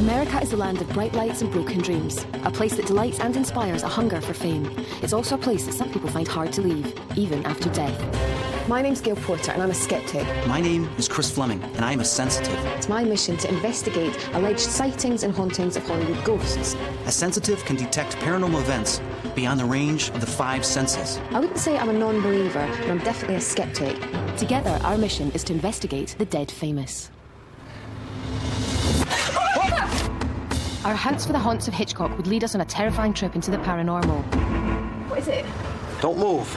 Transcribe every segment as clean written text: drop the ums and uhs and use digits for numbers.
America is a land of bright lights and broken dreams, a place that delights and inspires a hunger for fame. It's also a place that some people find hard to leave, even after death. My name's Gail Porter and I'm a skeptic. My name is Chris Fleming and I am a sensitive. It's my mission to investigate alleged sightings and hauntings of Hollywood ghosts. A sensitive can detect paranormal events beyond the range of the 5 senses. I wouldn't say I'm a non-believer, but I'm definitely a skeptic. Together, our mission is to investigate the dead famous. Our hunts for the haunts of Hitchcock would lead us on a terrifying trip into the paranormal. What is it? Don't move.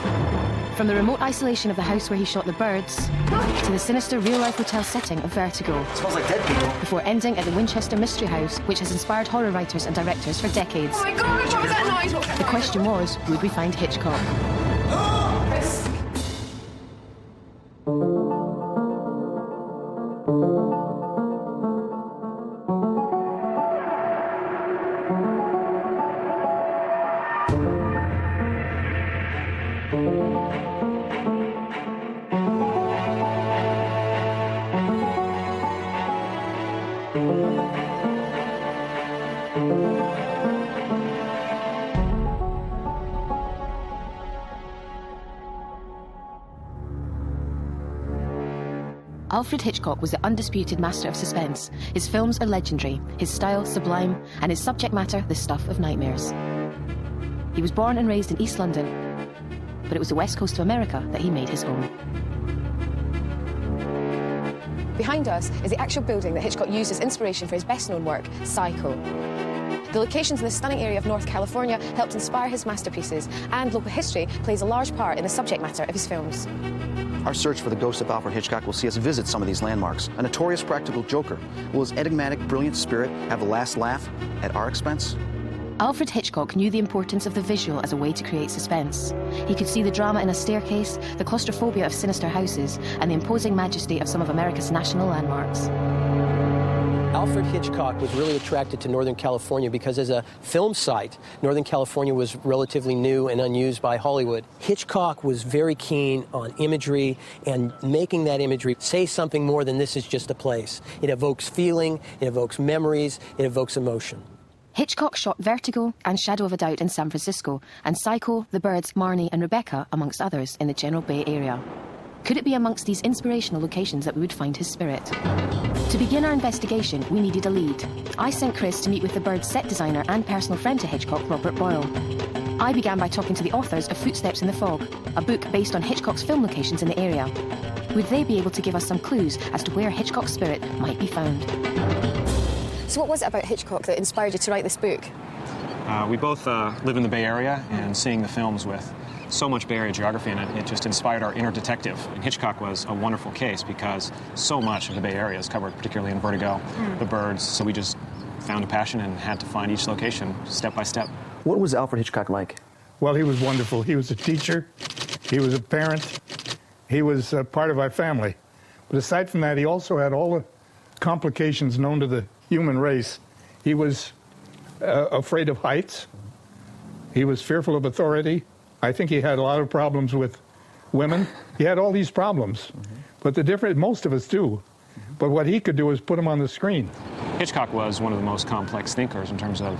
From the remote isolation of the house where he shot the birds, to the sinister real-life hotel setting of Vertigo. It smells like dead people. Before ending at the Winchester Mystery House, which has inspired horror writers and directors for decades. Oh my gosh, what was that noise? The question was, would we find Hitchcock? Alfred Hitchcock was the undisputed master of suspense. His films are legendary, his style sublime, and his subject matter the stuff of nightmares. He was born and raised in East London, but it was the west coast of America that he made his home. Behind us is the actual building that Hitchcock used as inspiration for his best-known work, Psycho. The locations in the stunning area of North California helped inspire his masterpieces, and local history plays a large part in the subject matter of his films. Our search for the ghost of Alfred Hitchcock will see us visit some of these landmarks. A notorious practical joker. Will his enigmatic, brilliant spirit have the last laugh at our expense? Alfred Hitchcock knew the importance of the visual as a way to create suspense. He could see the drama in a staircase, the claustrophobia of sinister houses, and the imposing majesty of some of America's national landmarks. Alfred Hitchcock was really attracted to Northern California because as a film site, Northern California was relatively new and unused by Hollywood. Hitchcock was very keen on imagery and making that imagery say something more than this is just a place. It evokes feeling, it evokes memories, it evokes emotion. Hitchcock shot Vertigo and Shadow of a Doubt in San Francisco, and Psycho, The Birds, Marnie and Rebecca, amongst others, in the general Bay Area. Could it be amongst these inspirational locations that we would find his spirit? To begin our investigation, we needed a lead. I sent Chris to meet with The Birds set designer and personal friend to Hitchcock, Robert Boyle. I began by talking to the authors of Footsteps in the Fog, a book based on Hitchcock's film locations in the area. Would they be able to give us some clues as to where Hitchcock's spirit might be found? So what was it about Hitchcock that inspired you to write this book? We both live in the Bay Area, and seeing the films with so much Bay Area geography in it, it just inspired our inner detective. And Hitchcock was a wonderful case because so much of the Bay Area is covered, particularly in Vertigo, The Birds, so we just found a passion and had to find each location step by step. What was Alfred Hitchcock like? Well, he was wonderful. He was a teacher. He was a parent. He was part of our family. But aside from that, he also had all the complications known to the human race. He was afraid of heights. He was fearful of authority. I think he had a lot of problems with women. He had all these problems. But the difference, most of us do. But what he could do is put them on the screen. Hitchcock was one of the most complex thinkers in terms of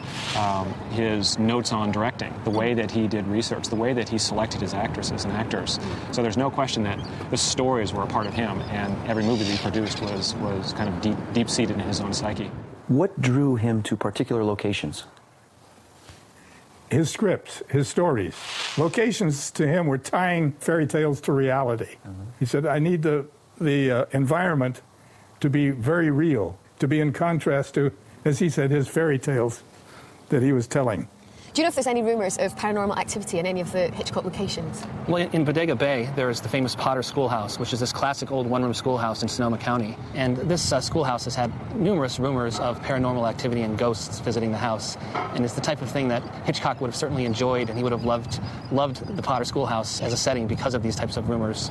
his notes on directing, the way that he did research, the way that he selected his actresses and actors. So there's no question that the stories were a part of him, and every movie that he produced was kind of deep-seated in his own psyche. What drew him to particular locations? His scripts, his stories. Locations to him were tying fairy tales to reality. He said, I need the environment to be very real, to be in contrast to, as he said, his fairy tales that he was telling. Do you know if there's any rumours of paranormal activity in any of the Hitchcock locations? Well, in Bodega Bay, there's the famous Potter Schoolhouse, which is this classic old one-room schoolhouse in Sonoma County. And this schoolhouse has had numerous rumors of paranormal activity and ghosts visiting the house. And it's the type of thing that Hitchcock would have certainly enjoyed, and he would have loved the Potter Schoolhouse as a setting because of these types of rumors.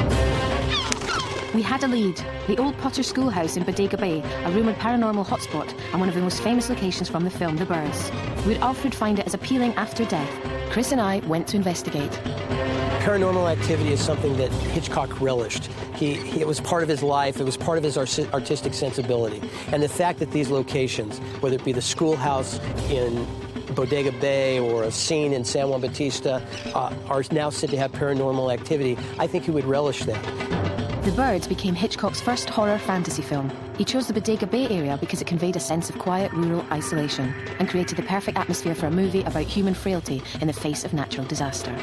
We had a lead. The old Potter Schoolhouse in Bodega Bay, a rumoured paranormal hotspot and one of the most famous locations from the film The Birds. Would Alfred find it as appealing after death? Chris and I went to investigate. Paranormal activity is something that Hitchcock relished. It was part of his life. It was part of his artistic sensibility. And the fact that these locations, whether it be the schoolhouse in Bodega Bay or a scene in San Juan Bautista, are now said to have paranormal activity, I think he would relish that. The Birds became Hitchcock's first horror fantasy film. He chose the Bodega Bay area because it conveyed a sense of quiet, rural isolation and created the perfect atmosphere for a movie about human frailty in the face of natural disaster.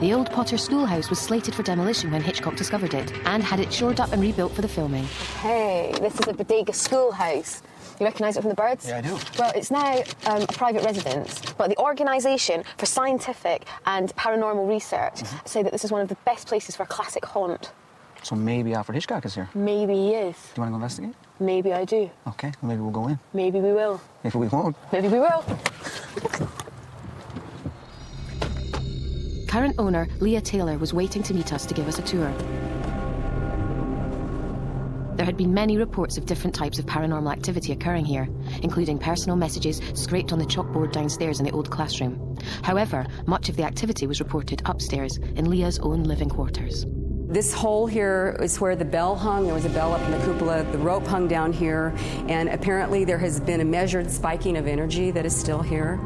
The old Potter schoolhouse was slated for demolition when Hitchcock discovered it and had it shored up and rebuilt for the filming. Hey, this is a Bodega schoolhouse. You recognise it from the Birds? Yeah, I do. Well, it's now a private residence, but the Organisation for Scientific and Paranormal Research say that this is one of the best places for a classic haunt. So maybe Alfred Hitchcock is here. Maybe he is. Do you want to go investigate? Maybe I do. Okay, well, maybe we'll go in. Maybe we will. Maybe we won't. Maybe we will. Current owner Leah Taylor was waiting to meet us to give us a tour. There had been many reports of different types of paranormal activity occurring here, including personal messages scraped on the chalkboard downstairs in the old classroom. However, much of the activity was reported upstairs in Leah's own living quarters. This hole here is where the bell hung. There was a bell up in the cupola. The rope hung down here, and apparently there has been a measured spiking of energy that is still here.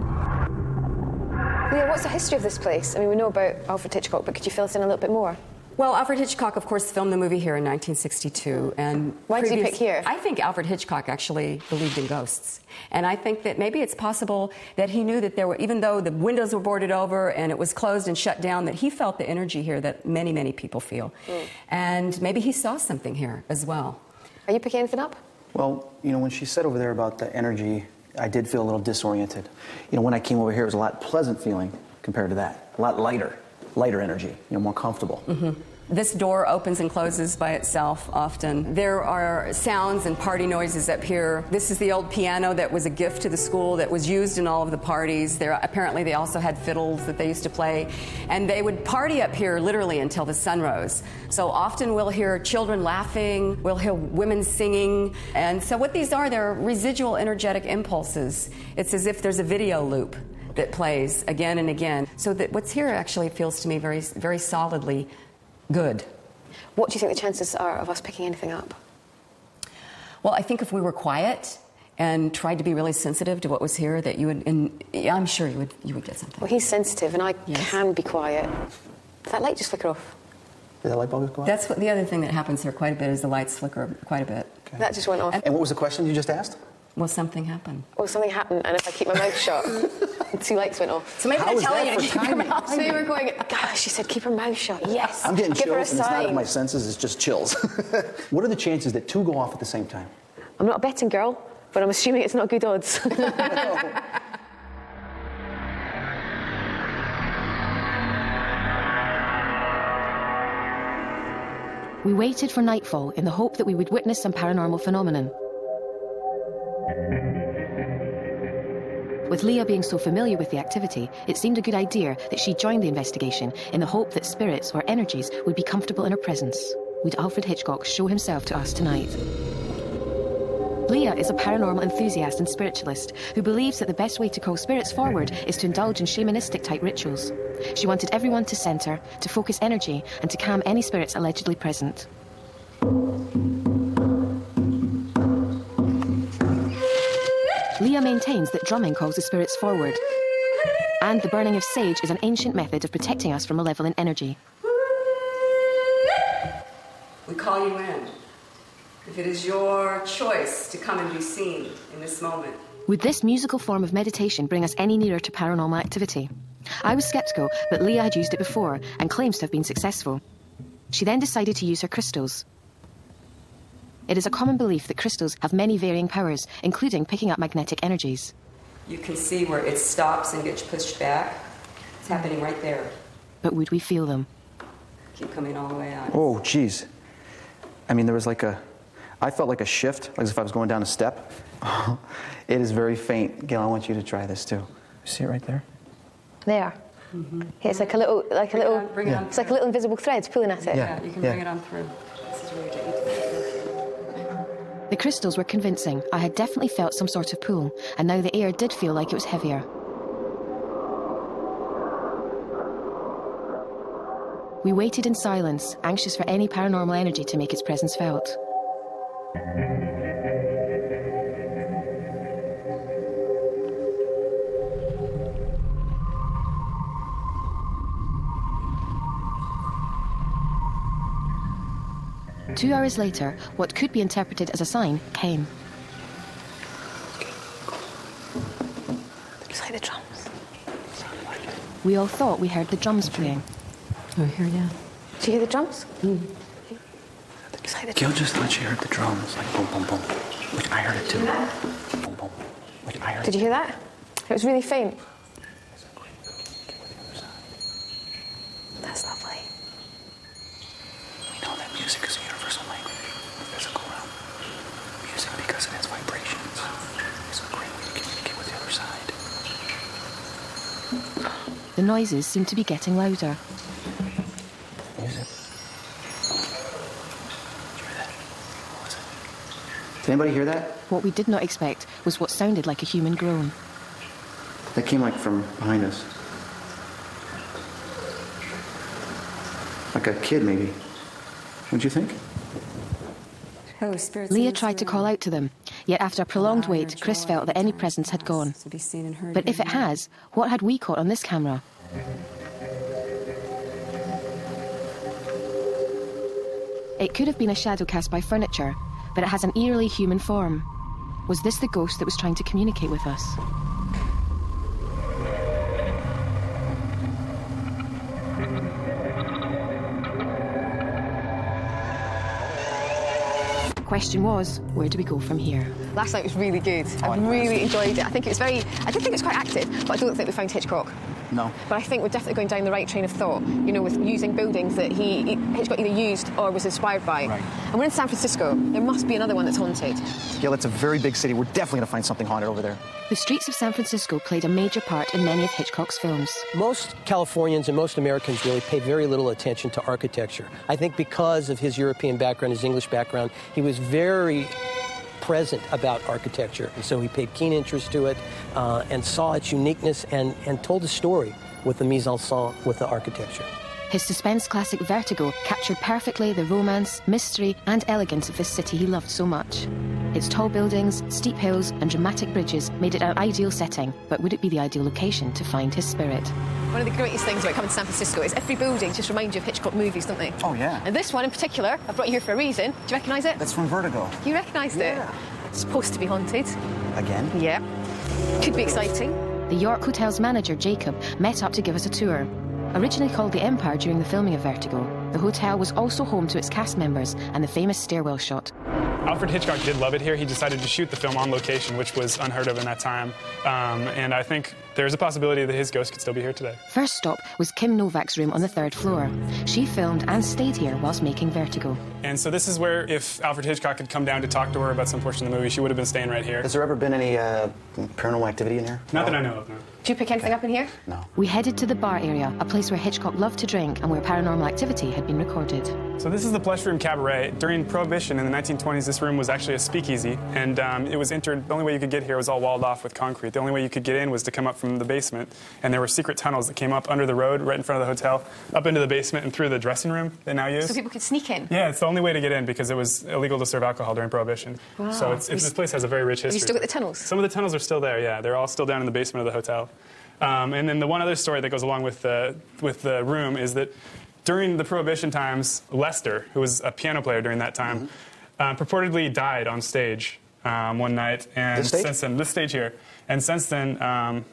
Leah, what's the history of this place? I mean, we know about Alfred Hitchcock, but could you fill us in a little bit more? Well, Alfred Hitchcock, of course, filmed the movie here in 1962. And why did he pick here? I think Alfred Hitchcock actually believed in ghosts. And I think that maybe it's possible that he knew that there were, even though the windows were boarded over and it was closed and shut down, that he felt the energy here that many, many people feel. And maybe he saw something here as well. Are you picking anything up? Well, you know, when she said over there about the energy, I did feel a little disoriented. You know, when I came over here, it was a lot pleasant feeling compared to that. A lot lighter energy, you know, more comfortable. This door opens and closes by itself often. There are sounds and party noises up here. This is the old piano that was a gift to the school that was used in all of the parties. Apparently they also had fiddles that they used to play. And they would party up here literally until the sun rose. So often we'll hear children laughing, we'll hear women singing. And so what these are, they're residual energetic impulses. It's as if there's a video loop that plays again and again. So that what's here actually feels to me very, very solidly good. What do you think the chances are of us picking anything up? Well, I think if we were quiet and tried to be really sensitive to what was here, that you would, and I'm sure you would get something. Well, he's sensitive, and I can be quiet. Did that light just flicker off? Did that light bulb go off? That's what the other thing that happens here quite a bit is the lights flicker quite a bit. Okay. That just went off. And what was the question you just asked? Well, something happened. Well, something happened, and if I keep my mouth shut, the two lights went off. So maybe they're telling you to keep your mouth shut. So you were going, gosh, she said keep her mouth shut. Yes. I'm getting Give her a chills, and it's not sign. in my senses, it's just chills. What are the chances that two go off at the same time? I'm not a betting girl, but I'm assuming it's not good odds. We waited for nightfall in the hope that we would witness some paranormal phenomenon. With Leah being so familiar with the activity, it seemed a good idea that she joined the investigation in the hope that spirits or energies would be comfortable in her presence. Would Alfred Hitchcock show himself to us tonight? Leah is a paranormal enthusiast and spiritualist who believes that the best way to call spirits forward is to indulge in shamanistic-type rituals. She wanted everyone to centre, to focus energy, and to calm any spirits allegedly present. Leah maintains that drumming calls the spirits forward, and the burning of sage is an ancient method of protecting us from malevolent energy. We call you in. If it is your choice to come and be seen in this moment. Would this musical form of meditation bring us any nearer to paranormal activity? I was sceptical, but Leah had used it before and claims to have been successful. She then decided to use her crystals. It is a common belief that crystals have many varying powers, including picking up magnetic energies. You can see where it stops and gets pushed back. It's happening right there. But would we feel them? Keep coming all the way out. Oh, geez. I mean, there was I felt like a shift, like as if I was going down a step. It is very faint. Gail, I want you to try this too. You see it right there? There. Mm-hmm. Yeah, it's like a little, Bring it on. It's like a little invisible thread pulling at it. Yeah, you can bring it on through. This is where you're getting to. The crystals were convincing. I had definitely felt some sort of pull, and now the air did feel like it was heavier. We waited in silence, anxious for any paranormal energy to make its presence felt. Two hours later, what could be interpreted as a sign came. It's like the drums. We all thought we heard the drums playing. Oh, here, yeah. Do you hear the drums? It's like the Gil drums. just thought she heard the drums, like boom, boom, boom. Which I heard it too. Boom, boom. Which I heard Did you hear that? It was really faint. That's lovely. We know that music is a universal language in the physical realm. Music, because of its vibrations, is a great way to communicate with the other side. The noises seemed to be getting louder. Music. Did you hear that? What was it? Did anybody hear that? What we did not expect was what sounded like a human groan. That came like from behind us. Like a kid, maybe. What'd you think? Oh, spirits. Leah tried to call out to them, yet after a prolonged wait, Chris felt that any presence had gone. To be seen and heard. But if it has, what had we caught on this camera? It could have been a shadow cast by furniture, but it has an eerily human form. Was this the ghost that was trying to communicate with us? Question was, where do we go from here? Last night was really good. I really enjoyed it. I did think it was quite active, but I don't think we found Hitchcock. No. But I think we're definitely going down the right train of thought, you know, with using buildings that Hitchcock either used or was inspired by. Right. And we're in San Francisco. There must be another one that's haunted. Gil, it's a very big city. We're definitely gonna find something haunted over there. The streets of San Francisco played a major part in many of Hitchcock's films. Most Californians and most Americans really pay very little attention to architecture. I think because of his European background, his English background, he was very present about architecture. And so he paid keen interest to it and saw its uniqueness and told a story with the mise-en-scène, with the architecture. His suspense classic Vertigo captured perfectly the romance, mystery, and elegance of this city he loved so much. Its tall buildings, steep hills, and dramatic bridges made it an ideal setting, but would it be the ideal location to find his spirit? One of the greatest things about coming to San Francisco is every building just reminds you of Hitchcock movies, don't they? Oh, yeah. And this one in particular, I brought you here for a reason. Do you recognise it? That's from Vertigo. You recognised it? It's supposed to be haunted. Again? Yeah. Could be exciting. The York Hotel's manager, Jacob, met up to give us a tour. Originally called the Empire during the filming of Vertigo, the hotel was also home to its cast members and the famous stairwell shot. Alfred Hitchcock did love it here. He decided to shoot the film on location, which was unheard of in that time. And I think there's a possibility that his ghost could still be here today. First stop was Kim Novak's room on the 3rd floor. She filmed and stayed here whilst making Vertigo. And so this is where, if Alfred Hitchcock had come down to talk to her about some portion of the movie, she would have been staying right here. Has there ever been any paranormal activity in here? Not that I know of, no. Do you pick anything up in here? No. We headed to the bar area, a place where Hitchcock loved to drink and where paranormal activity had been recorded. So this is the Plush Room Cabaret. During Prohibition in the 1920s, this room was actually a speakeasy, and it was entered, the only way you could get here was all walled off with concrete. The only way you could get in was to come up from the basement, and there were secret tunnels that came up under the road, right in front of the hotel, up into the basement and through the dressing room they now use. So people could sneak in? Yeah, it's the only way to get in because it was illegal to serve alcohol during Prohibition. Wow. So this place has a very rich history. Have you still got the tunnels? Some of the tunnels are still there, yeah. They're all still down in the basement of the hotel. And then the one other story that goes along with the room is that during the Prohibition times, Lester, who was a piano player during that time, purportedly died on stage one night. And This stage? since then, this stage here. And since then,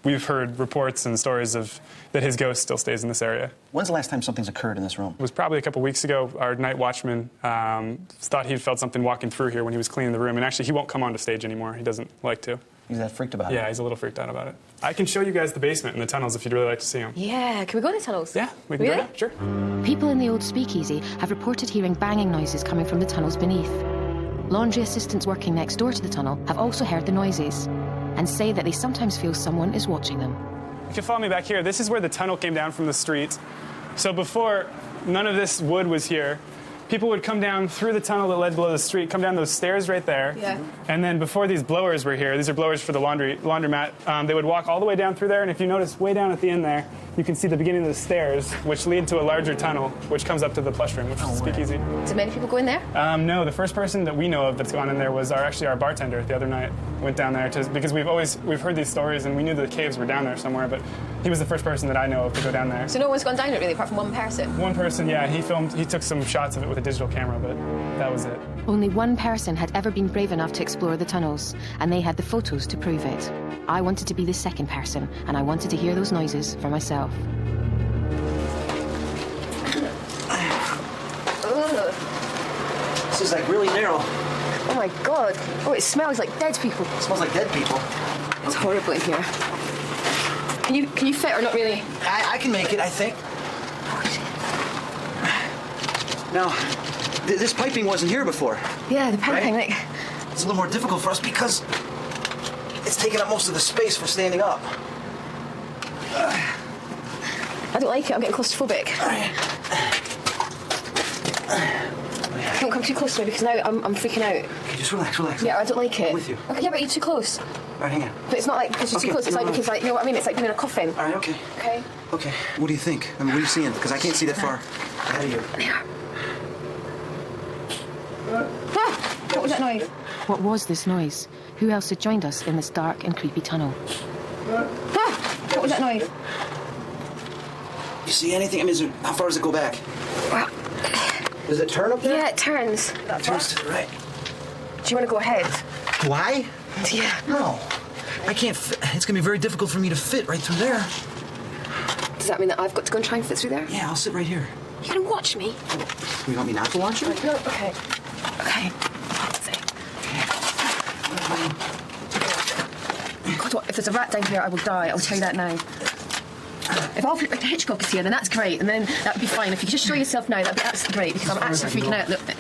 we've heard reports and stories of that his ghost still stays in this area. When's the last time something's occurred in this room? It was probably a couple weeks ago. Our night watchman thought he felt something walking through here when he was cleaning the room. And actually, he won't come onto stage anymore. He doesn't like to. He's that freaked about it? Yeah, he's a little freaked out about it. I can show you guys the basement and the tunnels if you'd really like to see them. Yeah. Can we go in the tunnels? Yeah, we can Really? go now. Sure. People in the old speakeasy have reported hearing banging noises coming from the tunnels beneath. Laundry assistants working next door to the tunnel have also heard the noises and say that they sometimes feel someone is watching them. If you follow me back here, this is where the tunnel came down from the street. So before, none of this wood was here. People would come down through the tunnel that led below the street, come down those stairs right there. Yeah. And then before these blowers were here, these are blowers for the laundromat, they would walk all the way down through there, and if you notice way down at the end there, you can see the beginning of the stairs, which lead to a larger tunnel, which comes up to the plush room, which is speakeasy. Did many people go in there? No, the first person that we know of that's gone in there was actually our bartender the other night. Went down there because we've heard these stories and we knew the caves were down there somewhere, but he was the first person that I know of to go down there. So no one's gone down it really, apart from one person? One person, yeah, he took some shots of it with a digital camera, but that was it. Only one person had ever been brave enough to explore the tunnels, and they had the photos to prove it. I wanted to be the second person, and I wanted to hear those noises for myself. This is like really narrow. Oh my God. Oh, it smells like dead people. It smells like dead people. It's horrible in here. Can you fit or not really? I can make it, I think. Now, this piping wasn't here before. Yeah, the piping, right? It's a little more difficult for us because it's taking up most of the space for standing up. I don't like it. I'm getting claustrophobic. All right. Don't come too close to me because now I'm freaking out. Okay, just relax. Yeah, I don't like it. I'm with you. Okay, yeah, but you're too close. All right, hang on. But it's not like because you're too close. It's like because, like, you know what I mean? It's like being in a coffin. All right, okay. Okay. Okay. What do you think? I mean, what are you seeing? Because I can't see that far ahead of you. There. Ah! What was that noise? What was this noise? Who else had joined us in this dark and creepy tunnel? Ah! What was that noise? You see anything? I mean, how far does it go back? Does it turn up there? Yeah, it turns. It turns to the right. Do you want to go ahead? Why? Yeah. No. I can't fit. It's going to be very difficult for me to fit right through there. Does that mean that I've got to go and try and fit through there? Yeah, I'll sit right here. You're going to watch me? You want me not to watch you? No, okay. Okay. God, what, if there's a rat down here, I will die. I'll tell you that now. If Alfred Hitchcock is here, then that's great, and then that would be fine. If you could just show yourself now, that'd be absolutely great, because I'm actually freaking out a little bit.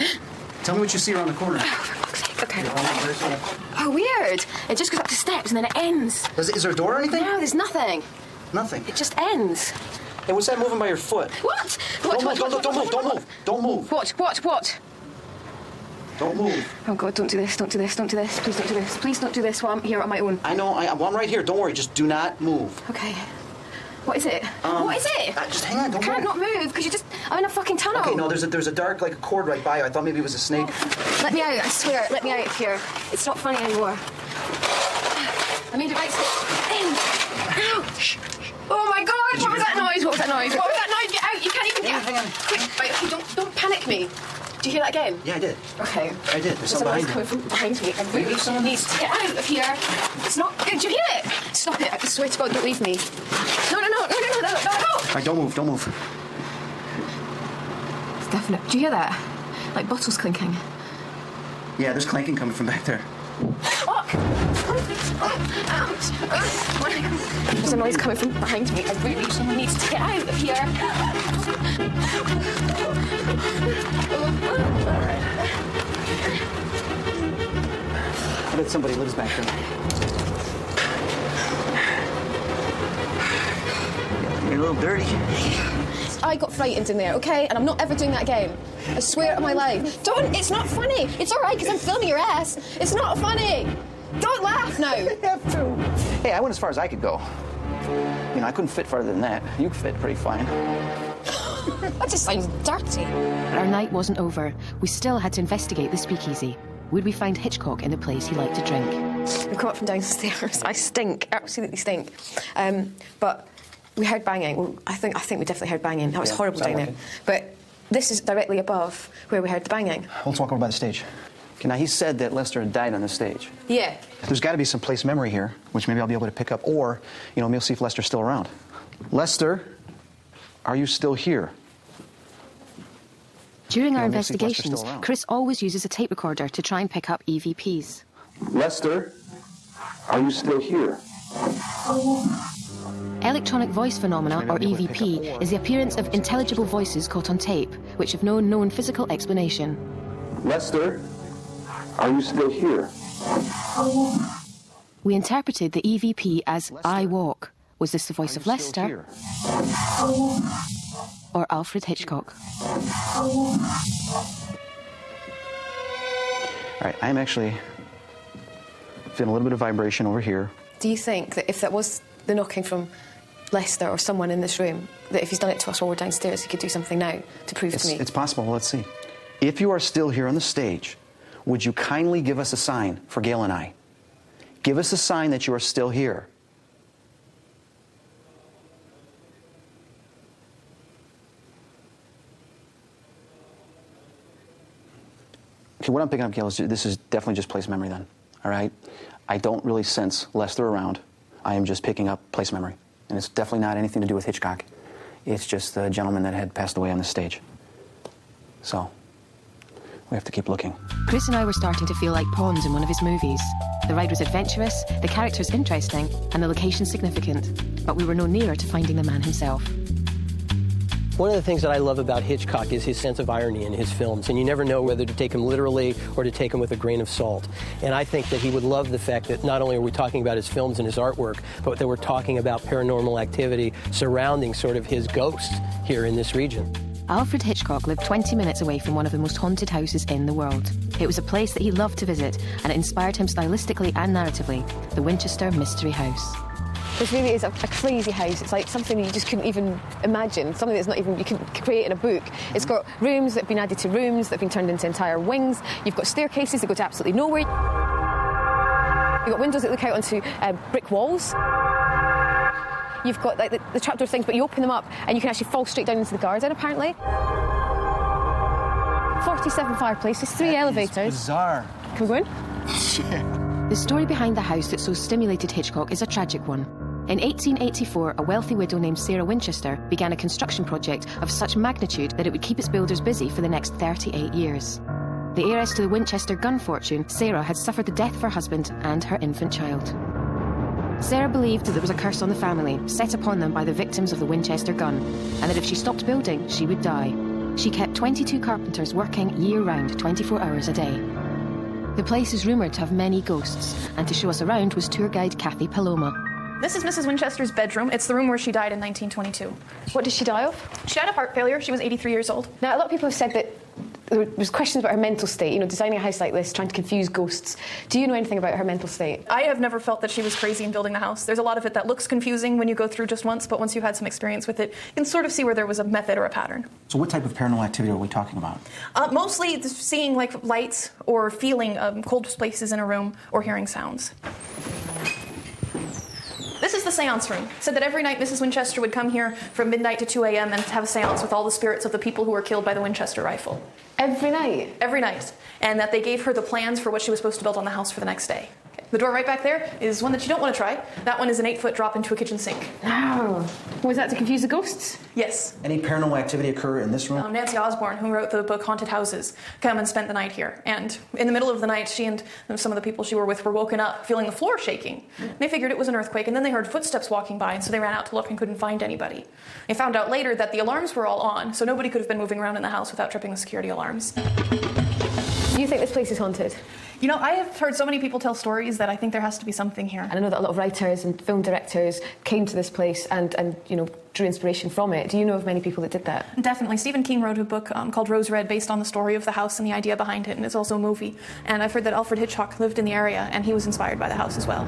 Tell me what you see around the corner. Oh, for fuck's sake, okay. Oh, weird. It just goes up to steps, and then it ends. Is there a door or anything? No, there's nothing. Nothing. It just ends. Hey, what's that moving by your foot? What? Don't move. Don't move. What? Don't move. Oh, God, don't do this. Please don't do this. Please don't do this while I'm here on my own. I know. I'm right here. Don't worry. Just do not move. Okay. What is it? What is it? Just hang on. Don't I can't move. not move because I'm in a fucking tunnel. Okay, no, there's a dark like cord right by you. I thought maybe it was a snake. Let me out, I swear. Let me out of here. It's not funny anymore. I made it right. Ouch! Oh my God! What was that noise? Get out! You can't even get out. Hang on. Quick, right, okay, don't panic me. Do you hear that again? Yeah, I did. Okay. I did. There's something Someone's behind coming from behind me. I really needs to get out of here. It's not. Did you hear it? Stop it! I swear to God, don't leave me. No! All right, don't move. It's definite. Do you hear that? Like bottles clinking. Yeah, there's clanking coming from back there. Fuck! Ouch! There's a noise coming from behind me. I really need to get out of here. I bet somebody lives back there. You're a little dirty. I got frightened in there, okay? And I'm not ever doing that again. I swear on my life. Don't! It's not funny. It's all right because I'm filming your ass. It's not funny. Don't laugh now. You have to. Hey, I went as far as I could go. You know, I couldn't fit farther than that. You fit pretty fine. That just sounds dirty. But our night wasn't over. We still had to investigate the speakeasy. Would we find Hitchcock in the place he liked to drink? We've come up from downstairs. I stink, absolutely stink. But we heard banging. Well, I think we definitely heard banging. That was horrible down there. But this is directly above where we heard the banging. Let's walk over by the stage. Okay, now he said that Lester had died on the stage. Yeah. There's got to be some place memory here, which maybe I'll be able to pick up, or, you know, maybe see if Lester's still around. Lester, are you still here? During our Yeah, maybe see if Lester's investigations, still around. Chris always uses a tape recorder to try and pick up EVPs. Lester, are you still here? Electronic voice phenomena, or EVP, is the appearance of intelligible voices caught on tape, which have no known physical explanation. Lester, are you still here? We interpreted the EVP as Lester, I walk. Was this the voice of Lester or Alfred Hitchcock? All right, I'm actually feeling a little bit of vibration over here. Do you think that if that was the knocking from Lester or someone in this room, that if he's done it to us while we're downstairs, he could do something now to prove to me. It's possible. Let's see. If you are still here on the stage, would you kindly give us a sign for Gail and I? Give us a sign that you are still here. Okay, what I'm picking up, Gail, is this is definitely just place memory then, all right? I don't really sense Lester around. I am just picking up place memory. And it's definitely not anything to do with Hitchcock. It's just the gentleman that had passed away on the stage. So, we have to keep looking. Chris and I were starting to feel like pawns in one of his movies. The ride was adventurous, the characters interesting, and the location significant. But we were no nearer to finding the man himself. One of the things that I love about Hitchcock is his sense of irony in his films, and you never know whether to take him literally or to take him with a grain of salt. And I think that he would love the fact that not only are we talking about his films and his artwork, but that we're talking about paranormal activity surrounding sort of his ghosts here in this region. Alfred Hitchcock lived 20 minutes away from one of the most haunted houses in the world. It was a place that he loved to visit, and it inspired him stylistically and narratively, the Winchester Mystery House. This really is a crazy house. It's like something you just couldn't even imagine, something that's not even, you can create in a book. It's got rooms that have been added to rooms that have been turned into entire wings. You've got staircases that go to absolutely nowhere. You've got windows that look out onto brick walls. You've got like the trapdoor things, but you open them up and you can actually fall straight down into the garden, apparently. 47 fireplaces, 3 elevators. Bizarre. Can we go in? Yeah. The story behind the house that so stimulated Hitchcock is a tragic one. In 1884, a wealthy widow named Sarah Winchester began a construction project of such magnitude that it would keep its builders busy for the next 38 years. The heiress to the Winchester gun fortune, Sarah had suffered the death of her husband and her infant child. Sarah believed that there was a curse on the family, set upon them by the victims of the Winchester gun, and that if she stopped building, she would die. She kept 22 carpenters working year-round, 24 hours a day. The place is rumoured to have many ghosts, and to show us around was tour guide Kathy Paloma. This is Mrs. Winchester's bedroom. It's the room where she died in 1922. What did she die of? She died of heart failure. She was 83 years old. Now, a lot of people have said that there was questions about her mental state, designing a house like this, trying to confuse ghosts. Do you know anything about her mental state? I have never felt that she was crazy in building the house. There's a lot of it that looks confusing when you go through just once, but once you've had some experience with it, you can sort of see where there was a method or a pattern. So what type of paranormal activity are we talking about? Mostly seeing like lights or feeling cold places in a room or hearing sounds. This is the seance room. It said that every night Mrs. Winchester would come here from midnight to 2 a.m. and have a seance with all the spirits of the people who were killed by the Winchester rifle. Every night? Every night. And that they gave her the plans for what she was supposed to build on the house for the next day. Okay. The door right back there is one that you don't want to try. That one is an 8-foot drop into a kitchen sink. No. Was that to confuse the ghosts? Yes. Any paranormal activity occur in this room? Nancy Osborne, who wrote the book Haunted Houses, come and spent the night here. And in the middle of the night, she and some of the people she were with were woken up feeling the floor shaking. They figured it was an earthquake, and then they heard footsteps walking by, and so they ran out to look and couldn't find anybody. They found out later that the alarms were all on, so nobody could have been moving around in the house without tripping the security alarms. Do you think this place is haunted? I have heard so many people tell stories that I think there has to be something here. And I know that a lot of writers and film directors came to this place and drew inspiration from it. Do you know of many people that did that? Definitely. Stephen King wrote a book called Rose Red based on the story of the house and the idea behind it, and it's also a movie. And I've heard that Alfred Hitchcock lived in the area, and he was inspired by the house as well.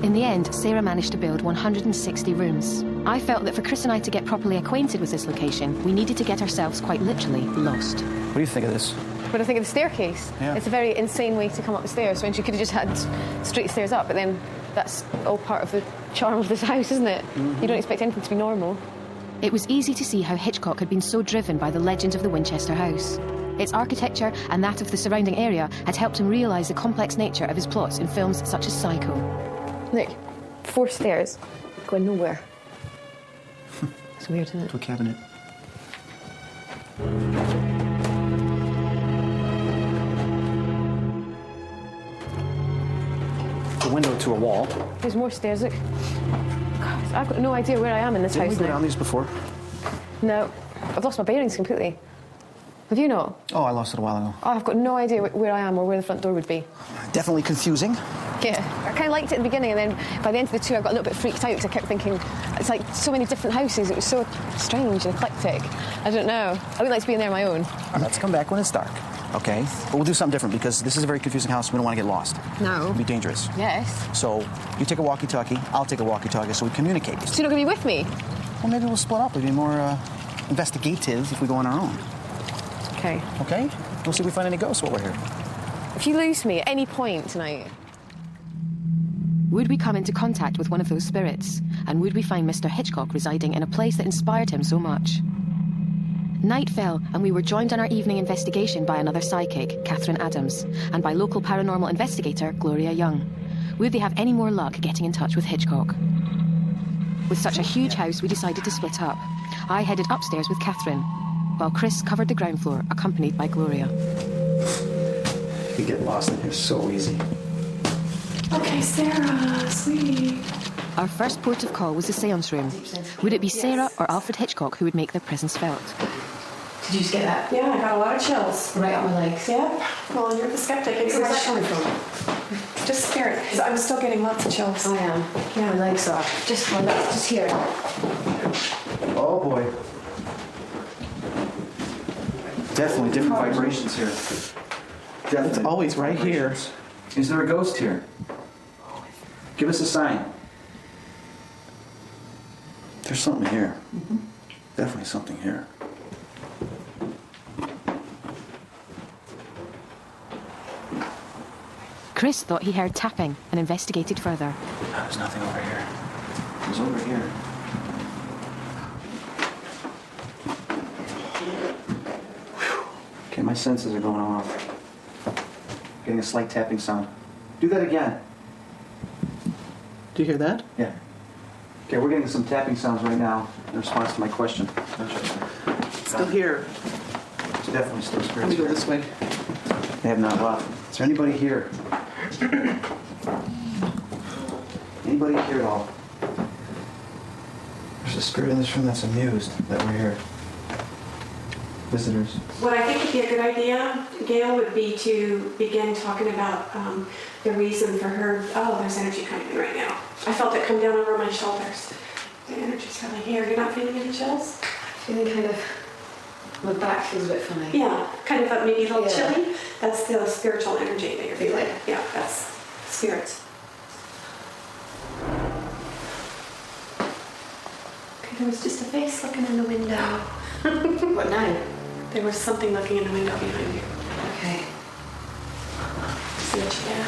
In the end, Sarah managed to build 160 rooms. I felt that for Chris and I to get properly acquainted with this location, we needed to get ourselves quite literally lost. What do you think of this? When I think of the staircase, yeah. It's a very insane way to come up the stairs when she could have just had straight stairs up, but then that's all part of the charm of this house, isn't it? Mm-hmm. You don't expect anything to be normal. It was easy to see how Hitchcock had been so driven by the legend of the Winchester house. Its architecture and that of the surrounding area had helped him realise the complex nature of his plots in films such as Psycho. Look, 4 stairs going nowhere. It's weird, isn't it? To a cabinet. A window to a wall. There's more stairs, look. God, I've got no idea where I am in this house now. Didn't we go down these before? No, I've lost my bearings completely. Have you not? Oh, I lost it a while ago. Oh, I've got no idea where I am or where the front door would be. Definitely confusing. Yeah, I kind of liked it at the beginning, and then by the end of the tour I got a little bit freaked out because I kept thinking, it's like so many different houses, it was so strange and eclectic. I don't know. I would like to be in there on my own. Let's come back when it's dark. Okay? But we'll do something different because this is a very confusing house. We don't want to get lost. No. It'll be dangerous. Yes. So you take a walkie-talkie, I'll take a walkie-talkie, so we communicate. So you're not going to be with me? Well, maybe we'll split up. It'll be more investigative if we go on our own. Okay. Okay? We'll see if we find any ghosts while we're here. If you lose me at any point tonight... Would we come into contact with one of those spirits? And would we find Mr. Hitchcock residing in a place that inspired him so much? Night fell, and we were joined on our evening investigation by another psychic, Catherine Adams, and by local paranormal investigator, Gloria Young. Would they have any more luck getting in touch with Hitchcock? With such a huge house, we decided to split up. I headed upstairs with Catherine, while Chris covered the ground floor, accompanied by Gloria. You get lost in here so easy. Okay, Sarah, sweetie. Our first port of call was the seance room. Would it be Sarah or Alfred Hitchcock who would make their presence felt? Did you just get that? Yeah, I got a lot of chills. Right up my legs. Yep. Well, you're the skeptic. Where's that coming from? Just spirit. I'm still getting lots of chills. I am. Yeah, my legs are. Just my legs. Just here. Oh, boy. Definitely different vibrations here. It's always right here. Is there a ghost here? Give us a sign. There's something here. Definitely something here. Chris thought he heard tapping and investigated further. No, there's nothing over here. It's over here. Okay, my senses are going off. Getting a slight tapping sound. Do that again. Do you hear that? Yeah. Okay, we're getting some tapping sounds right now in response to my question. Still here. It's definitely still spirits. Let me go this way. They have not left. Is there anybody here? Anybody here at all? There's a spirit in this room that's amused that we're here. Visitors. What I think would be a good idea, Gail, would be to begin talking about the reason for her. Oh, there's energy coming in right now. I felt it come down over my shoulders. The energy's really here. You're not feeling any chills? Feeling kind of... My back feels a bit funny. Yeah, kind of maybe a little chilly. That's the spiritual energy that you're feeling. Yeah, that's spirits. Okay, there was just a face looking in the window. What now? There was something looking in the window behind you. Okay. See what you get.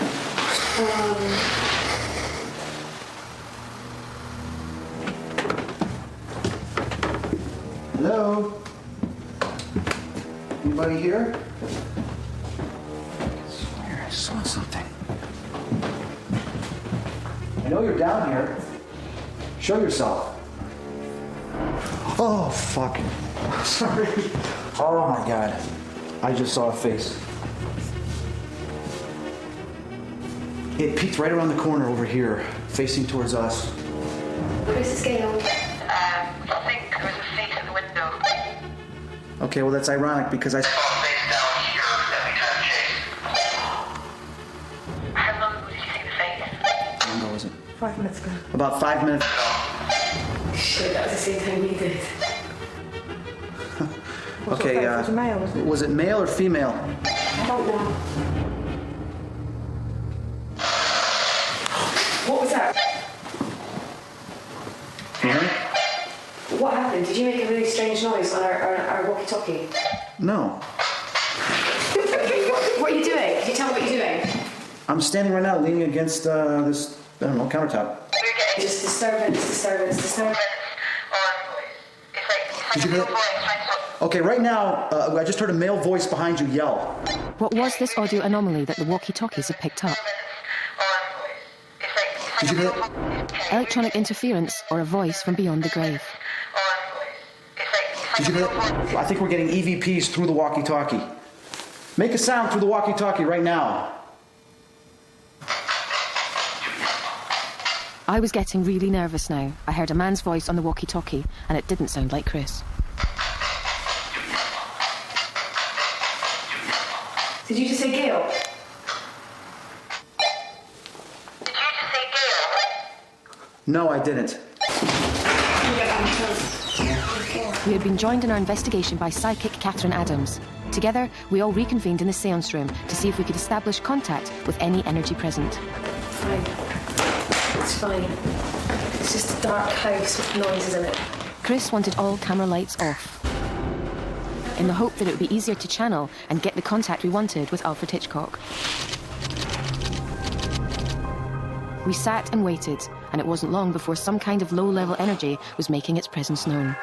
Hello? Anybody here? I swear I saw something. I know you're down here. Show yourself. Oh, fuck. Sorry. Oh, my God. I just saw a face. It peeked right around the corner over here, facing towards us. Chris, it's Gail. I think there was a face in the window. Okay, well, that's ironic because I saw a face down here that we can't chase. How long ago did you see the face? How long ago was it? 5 minutes ago. About 5 minutes ago. Shit, that was the same time we did. Okay, was it male, wasn't it? Was it male or female? I don't know. What was that? Can you hear me? What happened? Did you make a really strange noise on our walkie-talkie? No. What are you doing? Can you tell me what you're doing? I'm standing right now leaning against this, I don't know, countertop. Just disturbance. Did you hear that? Okay, right now, I just heard a male voice behind you yell. What was this audio anomaly that the walkie-talkies had picked up? Did you hear that? Electronic interference or a voice from beyond the grave? Did you hear that? I think we're getting EVPs through the walkie-talkie. Make a sound through the walkie-talkie right now. I was getting really nervous now. I heard a man's voice on the walkie-talkie, and it didn't sound like Chris. Did you just say Gail? No, I didn't. We had been joined in our investigation by psychic Catherine Adams. Together, we all reconvened in the seance room to see if we could establish contact with any energy present. Fine. It's fine. It's just a dark house with noises in it. Chris wanted all camera lights off, in the hope that it would be easier to channel and get the contact we wanted with Alfred Hitchcock. We sat and waited, and it wasn't long before some kind of low-level energy was making its presence known.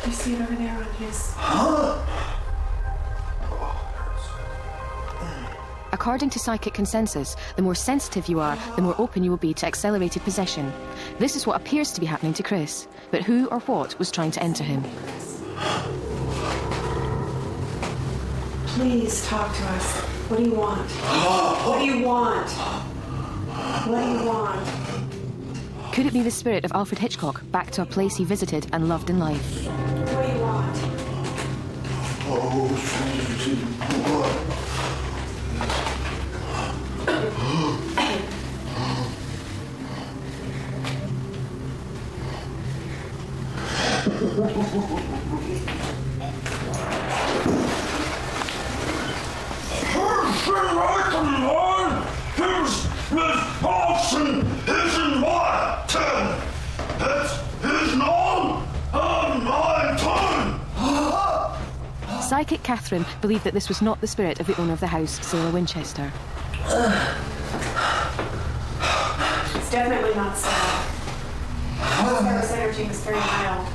You see it over there on his... According to psychic consensus, the more sensitive you are, the more open you will be to accelerated possession. This is what appears to be happening to Chris, but who or what was trying to enter him? Please talk to us. What do you want? What do you want? What do you want? Could it be the spirit of Alfred Hitchcock back to a place he visited and loved in life? What do you want? Psychic Catherine believed that this was not the spirit of the owner of the house, Sarah Winchester. It's definitely not Sarah. Sarah's energy was very mild.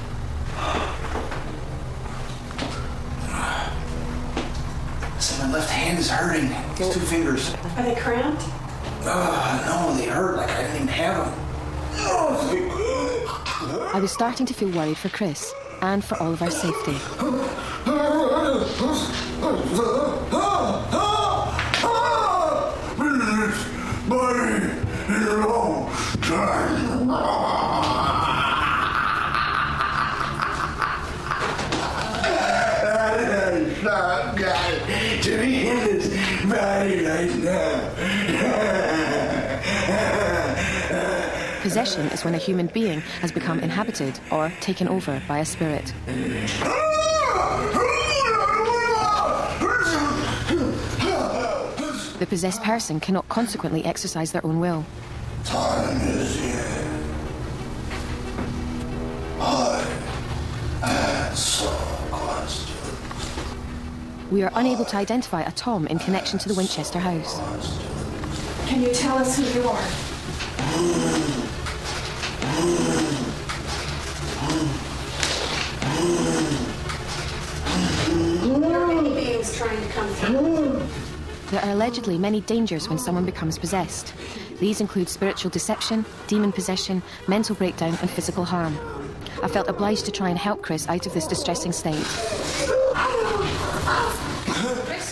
Listen, my left hand is hurting. These 2 fingers. Are they cramped? No, they hurt like I didn't even have them. I was starting to feel worried for Chris and for all of our safety. Possession is when a human being has become inhabited or taken over by a spirit. The possessed person cannot consequently exercise their own will. Time is here. I answer questions. We are unable to identify a Tom in connection to the Winchester house. Can you tell us who you are? There are many beings trying to come through. There are allegedly many dangers when someone becomes possessed. These include spiritual deception, demon possession, mental breakdown and physical harm. I felt obliged to try and help Chris out of this distressing state.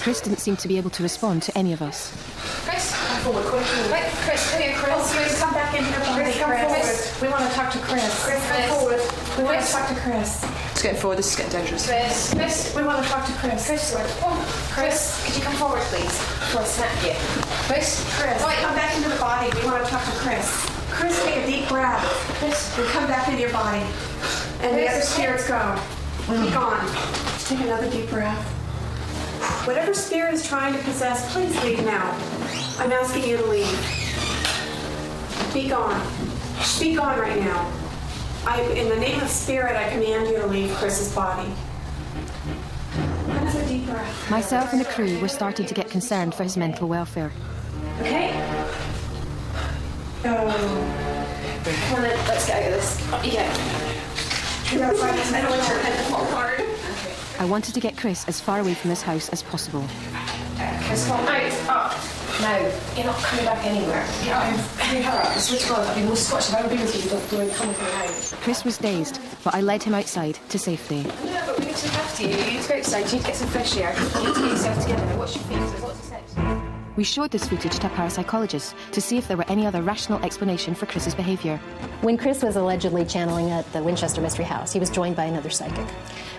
Chris didn't seem to be able to respond to any of us. Chris, come forward quickly. Wait, Chris, come here, Chris. Oh, Chris, come back in here. Chris, come forward. We want to talk to Chris. Chris, come forward. We want to talk to Chris. It's getting forward. This is getting dangerous. Chris, We want to talk to Chris. Chris, could you come forward, please? Before I snap you. Chris, Right, come back into the body. We want to talk to Chris. Chris, take a deep breath. Chris, and come back into your body. And the other spirits go. Be gone. Just take another deep breath. Whatever spirit is trying to possess, please leave now. I'm asking you to leave. Be gone. Be gone right now. In the name of spirit, I command you to leave Chris's body. Another deep breath. Myself and the crew were starting to get concerned for his mental welfare. okay? Oh. Come on then, let's get out of this. Up you get. I don't want your head to fall hard. I wanted to get Chris as far away from this house as possible. Chris, come out. Up. Now, you're not coming back anywhere. Hurry up. I swear to God, I've been most Scottish. If I would be with you, don't come with me now. Chris was dazed, but I led him outside to safety. No, but we need to look after you. You need to go outside. You need to get some fresh air. You need to get yourself together. Now, what's your feet? What's the steps? We showed this footage to a parapsychologist to see if there were any other rational explanation for Chris's behaviour. When Chris was allegedly channeling at the Winchester Mystery House, he was joined by another psychic.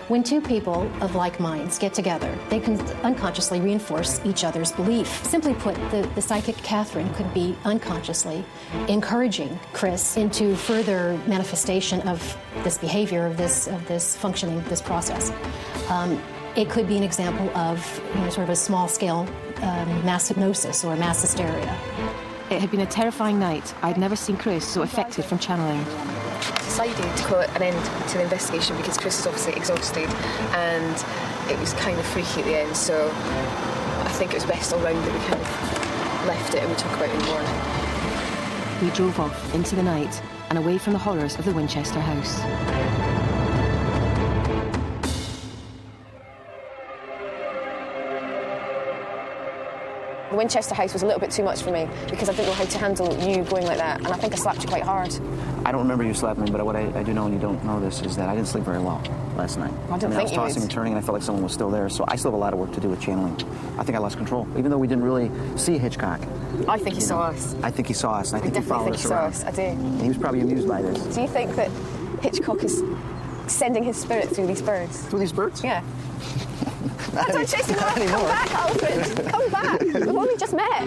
When two people of like minds get together, they can unconsciously reinforce each other's belief. Simply put, the psychic Catherine could be unconsciously encouraging Chris into further manifestation of this behavior, of this functioning, this process. It could be an example of sort of a small-scale mass hypnosis or mass hysteria. It had been a terrifying night. I'd never seen Chris so affected from channeling. Decided to call it an end to the investigation because Chris was obviously exhausted and it was kind of freaky at the end, so I think it was best all round that we kind of left it and we talk about it in the morning. We drove off into the night and away from the horrors of the Winchester house. The Winchester house was a little bit too much for me because I didn't know how to handle you going like that, and I think I slapped you quite hard. I don't remember you slapping me, but what I do know, and you don't know this, is that I didn't sleep very well last night. I didn't think I was you tossing would. and turning, and I felt like someone was still there, so I still have a lot of work to do with channeling. I think I lost control, even though we didn't really see Hitchcock. I think he saw us. I think he saw us, and I think he definitely followed think us he saw around. us. I do. And he was probably amused by this. Do you think that Hitchcock is sending his spirit through these birds? Through these birds? Yeah. That's what I'm chasing. Come back, Alfred. Come back. We've only just met.